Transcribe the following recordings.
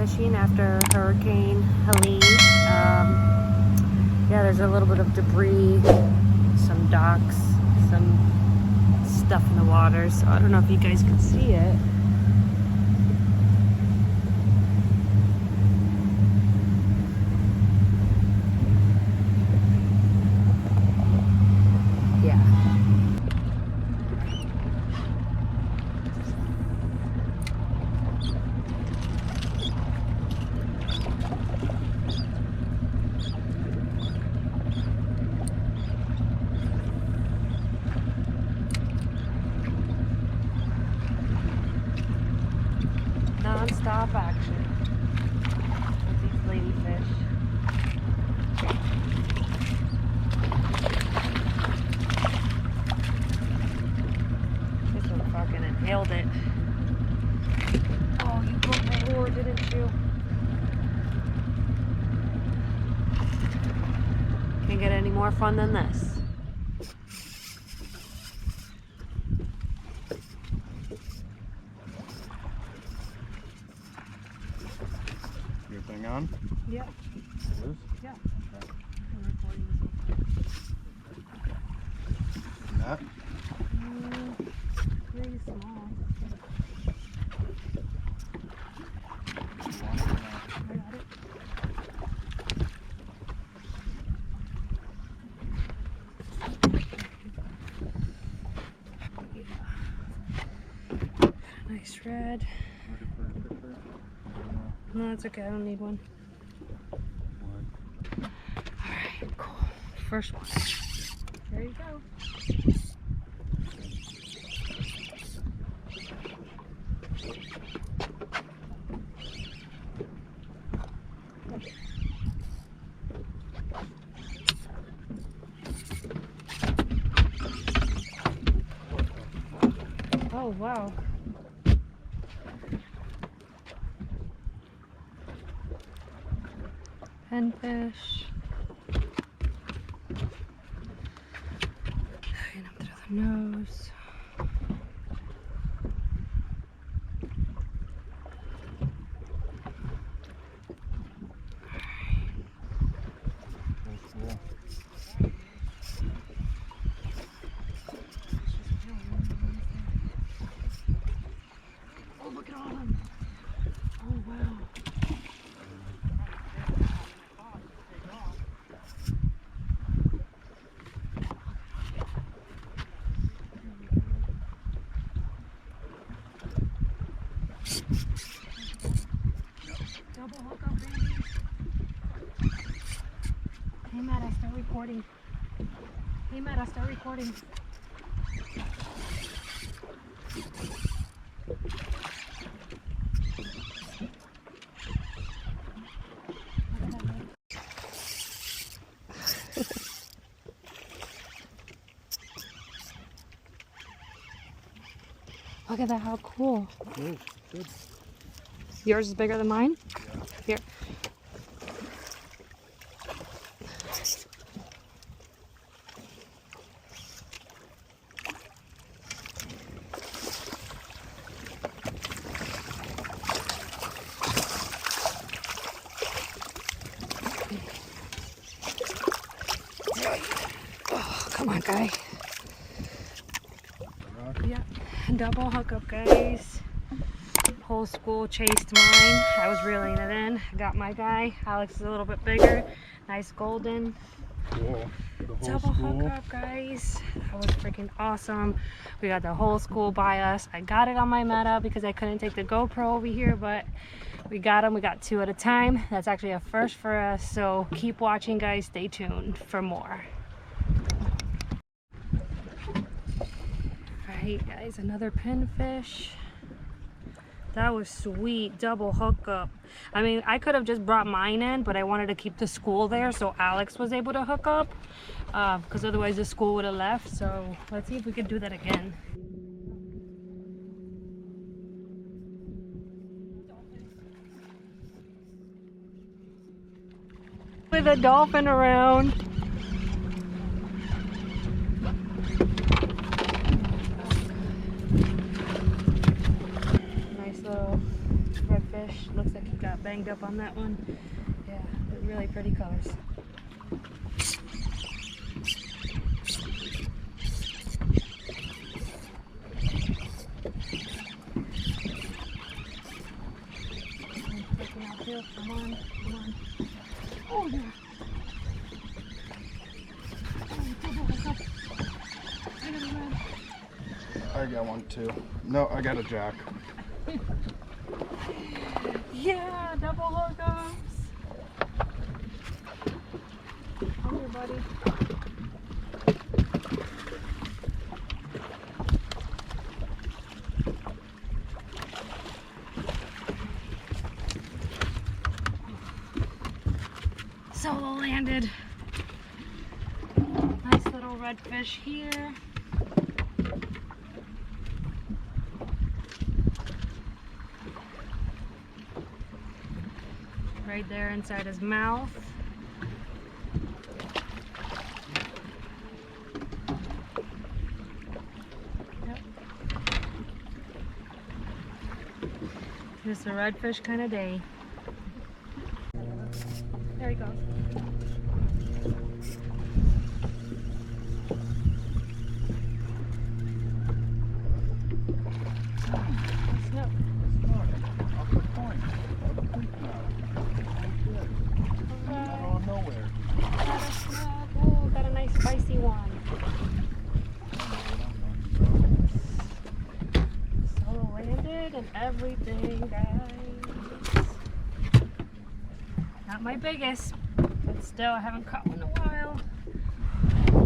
fishing after Hurricane Helene. Yeah, there's a little bit of debris, some docks, some stuff in the water, so I don't know if you guys can see it. Non-stop action with these ladyfish. This one fucking inhaled it. Oh, you broke my lure, didn't you? Can't get any more fun than this. Everything on? Yep. It is? Yeah. Okay. I'm recording this Net? one. Pretty small. You want it or not? I got it. Yeah. Nice red. Ready for a picture? No, it's okay. I don't need one. What? Alright, cool. First one. There you go. Oh, wow. Pinfish. Hanging up through the nose. Old school. Oh, look at all of them. Oh, wow. Double hook up, baby. Hey, Matt, I start recording. Hey, Matt, I start recording. Look at that, how cool. Cool. Good. Yours is bigger than mine? Yeah. Here. Oh, come on, guy. Yeah, double hookup, guys. Whole school chased mine. I was reeling it in. I got my guy. Alex is a little bit bigger. Nice golden. Cool. The whole Double school. hookup, guys. That was freaking awesome. We got the whole school by us. I got it on my meta because I couldn't take the GoPro over here, but we got them. We got 2 at a time. That's actually a first for us. So keep watching, guys. Stay tuned for more. Alright, guys, another pinfish. That was sweet. Double hookup. I mean, I could have just brought mine in, but I wanted to keep the school there so Alex was able to hook up, because otherwise the school would have left. So let's see if we could do that again. With a dolphin around. Nice little redfish. redfish. Looks like he got banged up on that one. Yeah, they're really pretty colors. Come on, come on. Oh, yeah. I got one too. No, I got a jack. Yeah, double hookups. Come here, buddy. Solo landed. Nice little redfish here. Right there inside his mouth. Yep. Just a redfish kind of day. There he goes. Snook. Off the point. Of the creek now. Out of nowhere. Got a snook. Oh, got a nice spicy one. Solo landed and everything, guys. Not my biggest, but still, I haven't caught one in a while.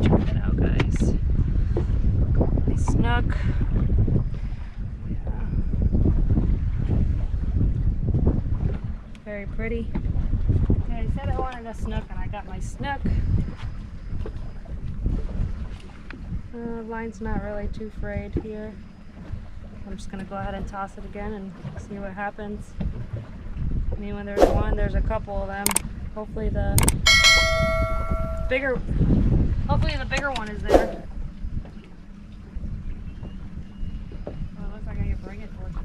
Check it out, guys. Nice snook. Yeah. Very pretty. Yeah, I said I wanted a snook, and I got my snook. Line's not really too frayed here. I'm just gonna go ahead and toss it again and see what happens. I mean, when there's one, there's a couple of them. Hopefully the bigger one is there. Oh, it looks like I can bring it towards me.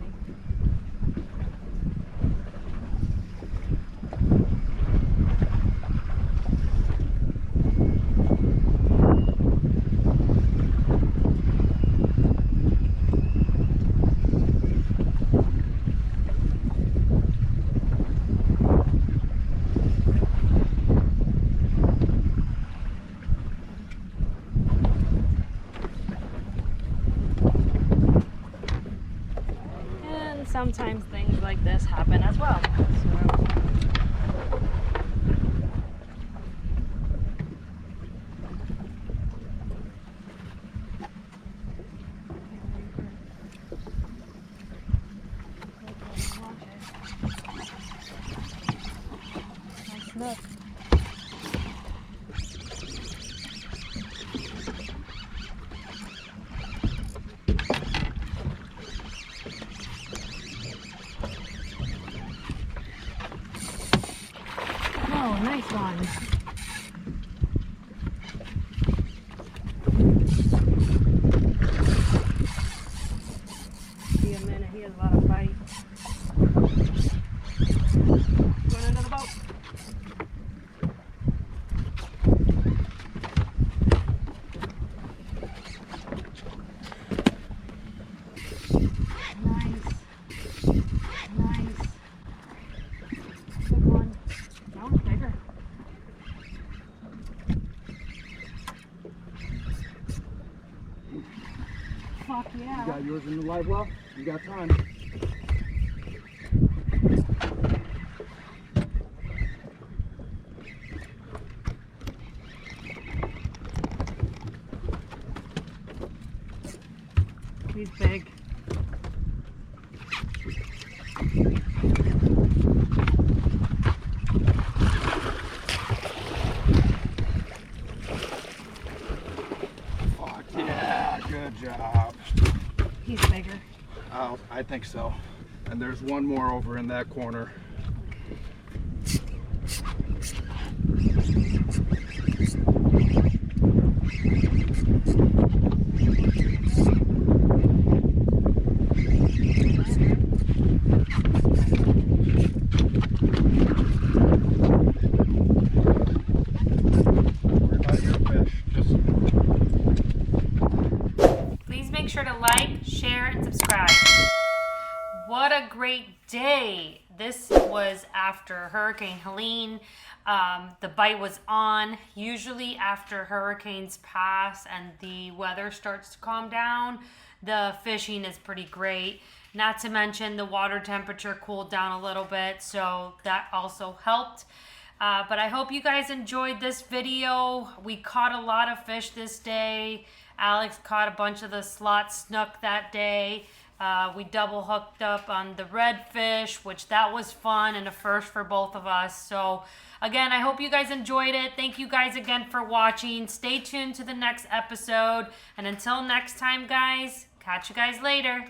Sometimes things like this happen as well. Nice snook. Oh, nice one. Be a minute, he has a lot of bite. Going under the boat. Nice. Nice. Good one. No, bigger. Fuck yeah. You got yours in the live well? You got time. He's big. Fuck yeah, good job. He's bigger. Oh, I think so. And there's one more over in that corner. Please make sure to like, share, and subscribe. What a great day. This was after Hurricane Helene. The bite was on. Usually after hurricanes pass and the weather starts to calm down, the fishing is pretty great. Not to mention the water temperature cooled down a little bit, so that also helped. But I hope you guys enjoyed this video. We caught a lot of fish this day. Alex caught a bunch of the Slot Snook that day. We double hooked up on the redfish, which that was fun and a first for both of us. So again, I hope you guys enjoyed it. Thank you guys again for watching. Stay tuned to the next episode. And until next time, guys, catch you guys later.